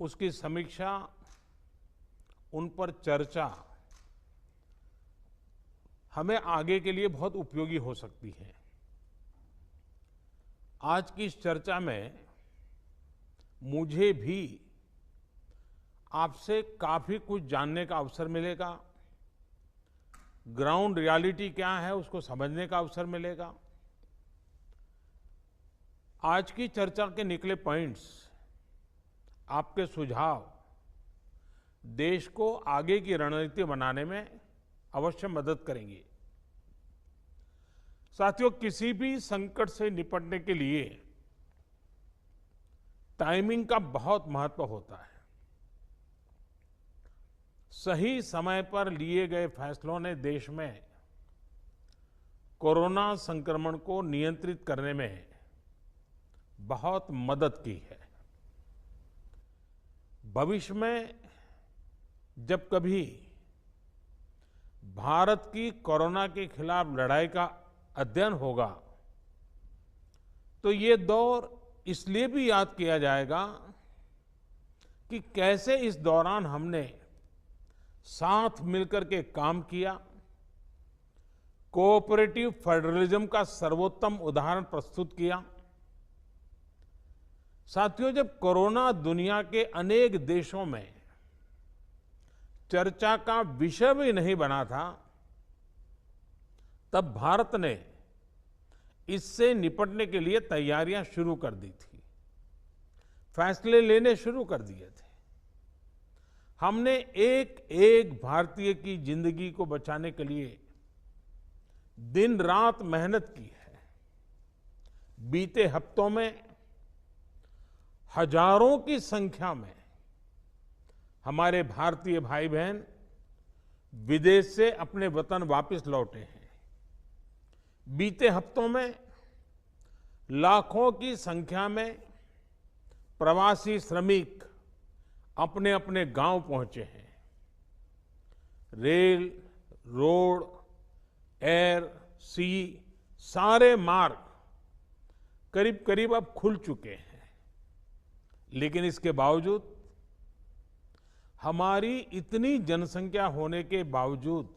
उसकी समीक्षा, उन पर चर्चा हमें आगे के लिए बहुत उपयोगी हो सकती है। आज की इस चर्चा में मुझे भी आपसे काफी कुछ जानने का अवसर मिलेगा, ग्राउंड रियलिटी क्या है उसको समझने का अवसर मिलेगा। आज की चर्चा के निकले पॉइंट्स, आपके सुझाव देश को आगे की रणनीति बनाने में अवश्य मदद करेंगे। साथियों, किसी भी संकट से निपटने के लिए टाइमिंग का बहुत महत्व होता है। सही समय पर लिए गए फैसलों ने देश में कोरोना संक्रमण को नियंत्रित करने में बहुत मदद की है। भविष्य में जब कभी भारत की कोरोना के खिलाफ लड़ाई का अध्ययन होगा तो ये दौर इसलिए भी याद किया जाएगा कि कैसे इस दौरान हमने साथ मिलकर के काम किया, कोऑपरेटिव फेडरलिज्म का सर्वोत्तम उदाहरण प्रस्तुत किया। साथियों, जब कोरोना दुनिया के अनेक देशों में चर्चा का विषय भी नहीं बना था, तब भारत ने इससे निपटने के लिए तैयारियां शुरू कर दी थी, फैसले लेने शुरू कर दिए थे। हमने एक एक भारतीय की जिंदगी को बचाने के लिए दिन रात मेहनत की है। बीते हफ्तों में हजारों की संख्या में हमारे भारतीय भाई बहन विदेश से अपने वतन वापस लौटे हैं। बीते हफ्तों में लाखों की संख्या में प्रवासी श्रमिक अपने अपने गांव पहुंचे हैं। रेल, रोड, एयर, सी सारे मार्ग करीब करीब अब खुल चुके हैं। लेकिन इसके बावजूद, हमारी इतनी जनसंख्या होने के बावजूद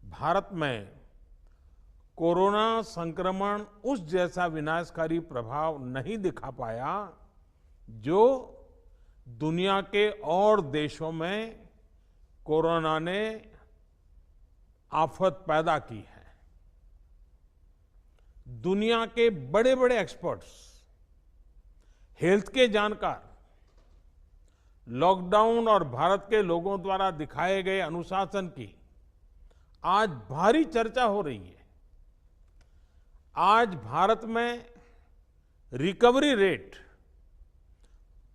भारत में कोरोना संक्रमण उस जैसा विनाशकारी प्रभाव नहीं दिखा पाया जो दुनिया के और देशों में कोरोना ने आफत पैदा की है। दुनिया के बड़े बड़े एक्सपर्ट्स, हेल्थ के जानकार, लॉकडाउन और भारत के लोगों द्वारा दिखाए गए अनुशासन की आज भारी चर्चा हो रही है। आज भारत में रिकवरी रेट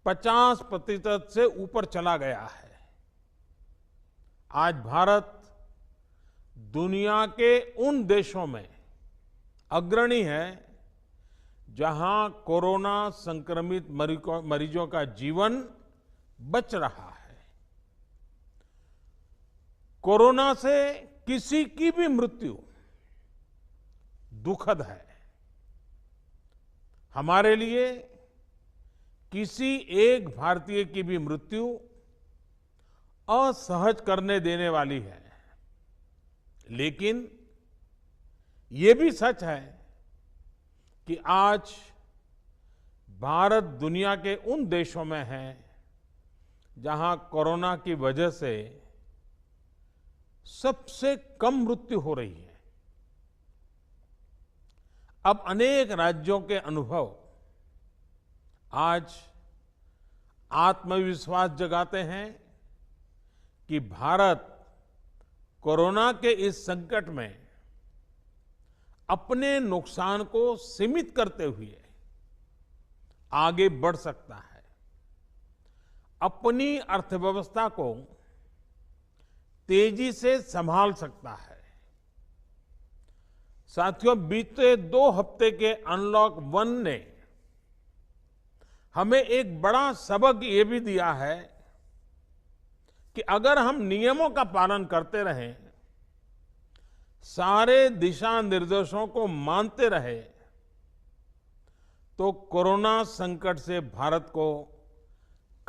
50% से ऊपर चला गया है। आज भारत दुनिया के उन देशों में अग्रणी है जहां कोरोना संक्रमित मरीजों का जीवन बच रहा है। कोरोना से किसी की भी मृत्यु दुखद है। हमारे लिए किसी एक भारतीय की भी मृत्यु असहज करने देने वाली है। लेकिन ये भी सच है कि आज भारत दुनिया के उन देशों में है जहां कोरोना की वजह से सबसे कम मृत्यु हो रही है। अब अनेक राज्यों के अनुभव आज आत्मविश्वास जगाते हैं कि भारत कोरोना के इस संकट में अपने नुकसान को सीमित करते हुए आगे बढ़ सकता है, अपनी अर्थव्यवस्था को तेजी से संभाल सकता है। साथियों, बीते 2 हफ्ते के अनलॉक 1 ने हमें एक बड़ा सबक ये भी दिया है कि अगर हम नियमों का पालन करते रहें, सारे दिशा निर्देशों को मानते रहे, तो कोरोना संकट से भारत को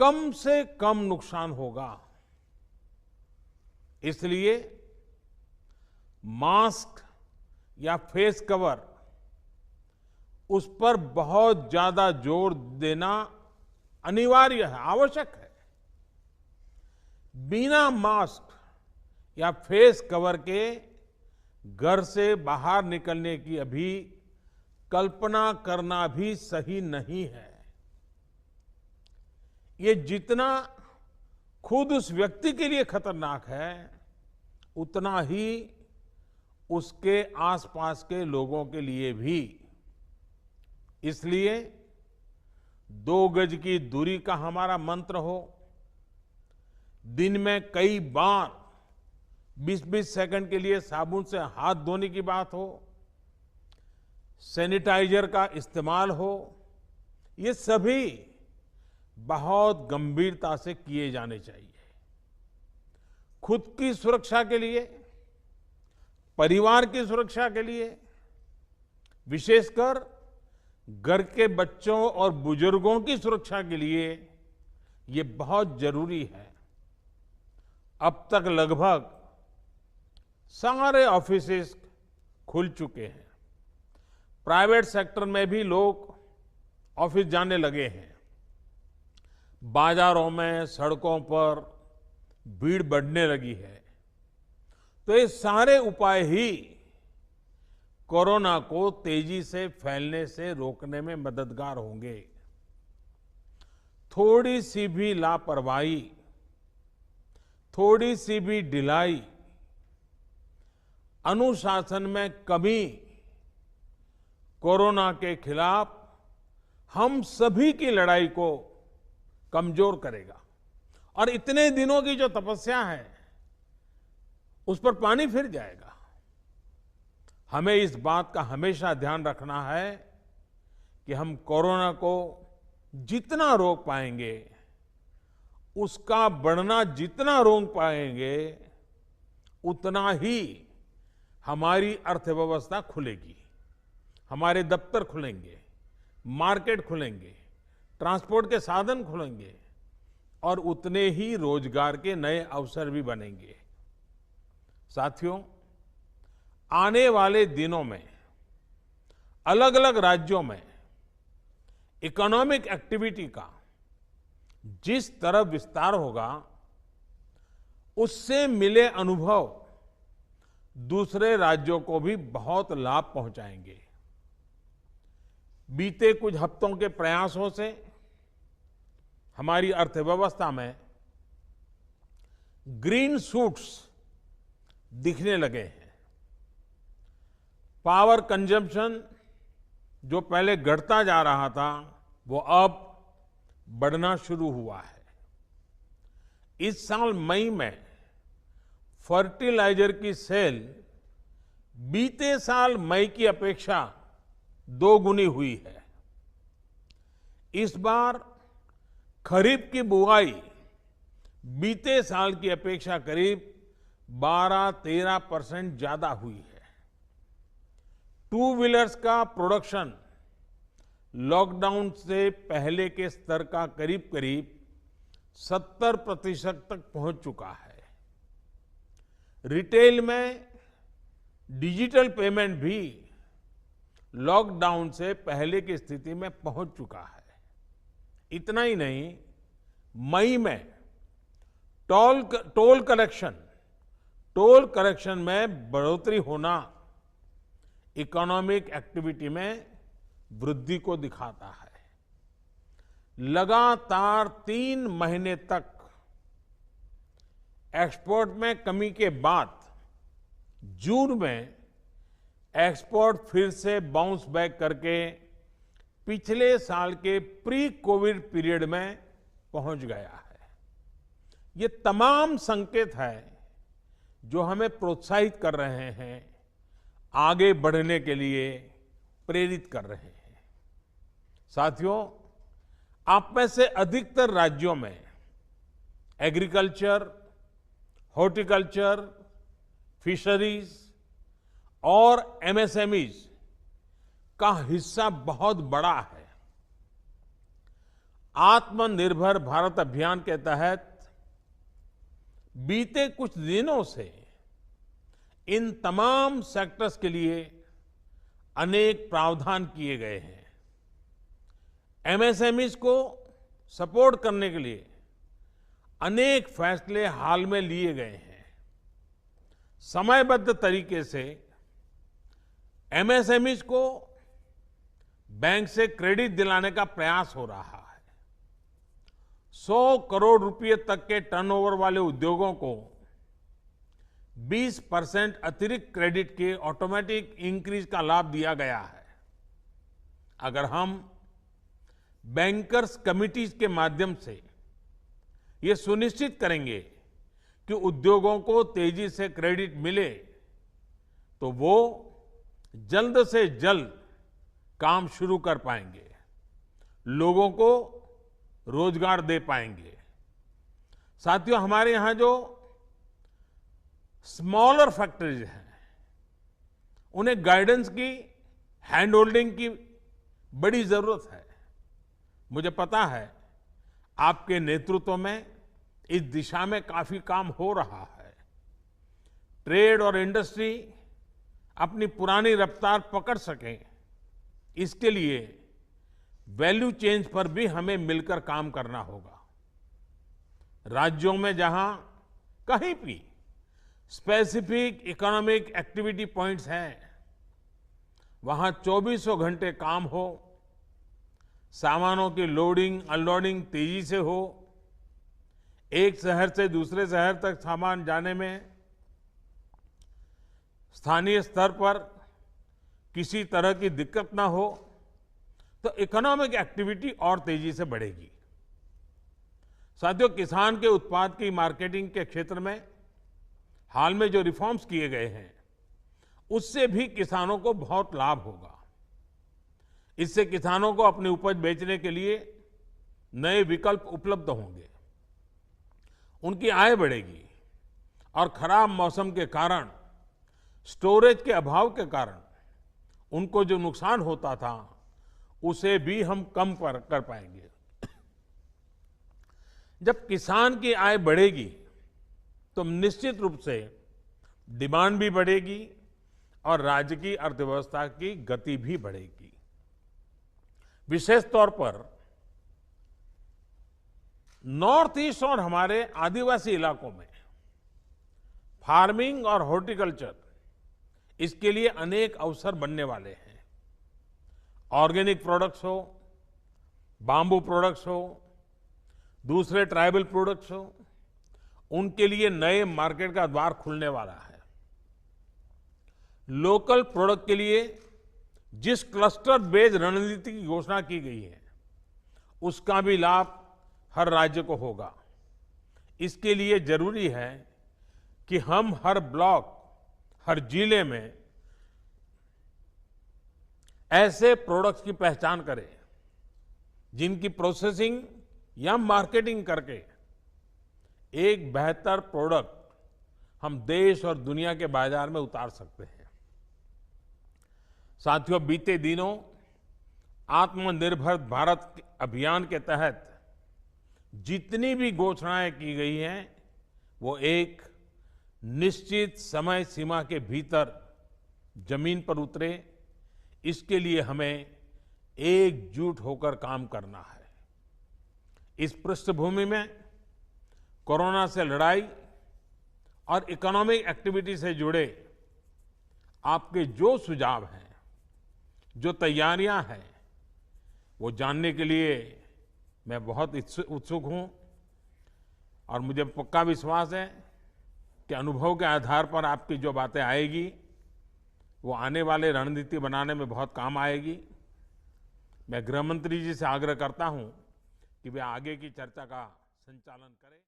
कम से कम नुकसान होगा। इसलिए मास्क या फेस कवर, उस पर बहुत ज्यादा जोर देना अनिवार्य है, आवश्यक है। बिना मास्क या फेस कवर के घर से बाहर निकलने की अभी कल्पना करना भी सही नहीं है। ये जितना खुद उस व्यक्ति के लिए खतरनाक है, उतना ही उसके आसपास के लोगों के लिए भी। इसलिए 2 गज की दूरी का हमारा मंत्र हो, दिन में कई बार 20-20 सेकंड के लिए साबुन से हाथ धोने की बात हो, सैनिटाइजर का इस्तेमाल हो, ये सभी बहुत गंभीरता से किए जाने चाहिए। खुद की सुरक्षा के लिए, परिवार की सुरक्षा के लिए, विशेषकर घर के बच्चों और बुजुर्गों की सुरक्षा के लिए ये बहुत जरूरी है। अब तक लगभग सारे ऑफिसेस खुल चुके हैं। प्राइवेट सेक्टर में भी लोग ऑफिस जाने लगे हैं। बाजारों में, सड़कों पर भीड़ बढ़ने लगी है। तो ये सारे उपाय ही कोरोना को तेजी से फैलने से रोकने में मददगार होंगे। थोड़ी सी भी लापरवाही, थोड़ी सी भी ढिलाई, अनुशासन में कमी कोरोना के खिलाफ हम सभी की लड़ाई को कमजोर करेगा। और इतने दिनों की जो तपस्या है, उस पर पानी फिर जाएगा। हमें इस बात का हमेशा ध्यान रखना है कि हम कोरोना को जितना रोक पाएंगे, उसका बढ़ना जितना रोक पाएंगे, उतना ही हमारी अर्थव्यवस्था खुलेगी, हमारे दफ्तर खुलेंगे, मार्केट खुलेंगे, ट्रांसपोर्ट के साधन खुलेंगे और उतने ही रोजगार के नए अवसर भी बनेंगे। साथियों, आने वाले दिनों में अलग अलग राज्यों में इकोनॉमिक एक्टिविटी का जिस तरह विस्तार होगा, उससे मिले अनुभव दूसरे राज्यों को भी बहुत लाभ पहुंचाएंगे। बीते कुछ हफ्तों के प्रयासों से हमारी अर्थव्यवस्था में ग्रीन शूट्स दिखने लगे हैं। पावर कंजम्पशन जो पहले घटता जा रहा था, वो अब बढ़ना शुरू हुआ है। इस साल मई में फर्टिलाइजर की सेल बीते साल मई की अपेक्षा 2 गुनी हुई है। इस बार खरीफ की बुआई बीते साल की अपेक्षा करीब 12-13% ज्यादा हुई है। 2 व्हीलर्स का प्रोडक्शन लॉकडाउन से पहले के स्तर का करीब करीब 70% तक पहुंच चुका है। रिटेल में डिजिटल पेमेंट भी लॉकडाउन से पहले की स्थिति में पहुंच चुका है। इतना ही नहीं, मई में टोल कलेक्शन में बढ़ोतरी होना इकोनॉमिक एक्टिविटी में वृद्धि को दिखाता है। लगातार 3 महीने तक एक्सपोर्ट में कमी के बाद जून में एक्सपोर्ट फिर से बाउंस बैक करके पिछले साल के प्री कोविड पीरियड में पहुंच गया है। ये तमाम संकेत है जो हमें प्रोत्साहित कर रहे हैं, आगे बढ़ने के लिए प्रेरित कर रहे हैं। साथियों, आप में से अधिकतर राज्यों में एग्रीकल्चर, हॉर्टिकल्चर, फिशरीज और एमएसएमईज का हिस्सा बहुत बड़ा है। आत्मनिर्भर भारत अभियान के तहत बीते कुछ दिनों से इन तमाम सेक्टर्स के लिए अनेक प्रावधान किए गए हैं। एमएसएमईज को सपोर्ट करने के लिए अनेक फैसले हाल में लिए गए हैं। समयबद्ध तरीके से एमएसएमईज को बैंक से क्रेडिट दिलाने का प्रयास हो रहा है। 100 करोड़ रुपए तक के टर्नओवर वाले उद्योगों को 20% अतिरिक्त क्रेडिट के ऑटोमेटिक इंक्रीज का लाभ दिया गया है। अगर हम बैंकर्स कमिटीज के माध्यम से ये सुनिश्चित करेंगे कि उद्योगों को तेजी से क्रेडिट मिले तो वो जल्द से जल्द काम शुरू कर पाएंगे, लोगों को रोजगार दे पाएंगे। साथियों, हमारे यहां जो स्मॉलर फैक्ट्रीज हैं, उन्हें गाइडेंस की, हैंड होल्डिंग की बड़ी जरूरत है। मुझे पता है आपके नेतृत्व में इस दिशा में काफी काम हो रहा है। ट्रेड और इंडस्ट्री अपनी पुरानी रफ्तार पकड़ सकें, इसके लिए वैल्यू चेंज पर भी हमें मिलकर काम करना होगा। राज्यों में जहां कहीं भी स्पेसिफिक इकोनॉमिक एक्टिविटी पॉइंट्स हैं, वहां 24 घंटे काम हो, सामानों की लोडिंग अनलोडिंग तेजी से हो, एक शहर से दूसरे शहर तक सामान जाने में स्थानीय स्तर पर किसी तरह की दिक्कत ना हो, तो इकोनॉमिक एक्टिविटी और तेजी से बढ़ेगी। साथियों, किसान के उत्पाद की मार्केटिंग के क्षेत्र में हाल में जो रिफॉर्म्स किए गए हैं, उससे भी किसानों को बहुत लाभ होगा। इससे किसानों को अपनी उपज बेचने के लिए नए विकल्प उपलब्ध होंगे, उनकी आय बढ़ेगी और खराब मौसम के कारण, स्टोरेज के अभाव के कारण उनको जो नुकसान होता था, उसे भी हम कम कर पाएंगे। जब किसान की आय बढ़ेगी तो निश्चित रूप से डिमांड भी बढ़ेगी और राज्य की अर्थव्यवस्था की गति भी बढ़ेगी। विशेष तौर पर नॉर्थ ईस्ट और हमारे आदिवासी इलाकों में फार्मिंग और हॉर्टिकल्चर, इसके लिए अनेक अवसर बनने वाले हैं। ऑर्गेनिक प्रोडक्ट्स हो, बाम्बू प्रोडक्ट्स हो, दूसरे ट्राइबल प्रोडक्ट्स हो, उनके लिए नए मार्केट का द्वार खुलने वाला है। लोकल प्रोडक्ट के लिए जिस क्लस्टर बेस्ड रणनीति की घोषणा की गई है, उसका भी लाभ हर राज्य को होगा। इसके लिए जरूरी है कि हम हर ब्लॉक, हर जिले में ऐसे प्रोडक्ट्स की पहचान करें जिनकी प्रोसेसिंग या मार्केटिंग करके एक बेहतर प्रोडक्ट हम देश और दुनिया के बाजार में उतार सकते हैं। साथियों, बीते दिनों आत्मनिर्भर भारत अभियान के तहत जितनी भी घोषणाएं की गई हैं, वो एक निश्चित समय सीमा के भीतर जमीन पर उतरे, इसके लिए हमें एकजुट होकर काम करना है। इस पृष्ठभूमि में कोरोना से लड़ाई और इकोनॉमिक एक्टिविटी से जुड़े आपके जो सुझाव हैं, जो तैयारियां हैं, वो जानने के लिए मैं बहुत उत्सुक हूं और मुझे पक्का विश्वास है कि अनुभव के आधार पर आपकी जो बातें आएगी, वो आने वाले रणनीति बनाने में बहुत काम आएगी। मैं गृह मंत्री जी से आग्रह करता हूं कि वे आगे की चर्चा का संचालन करें।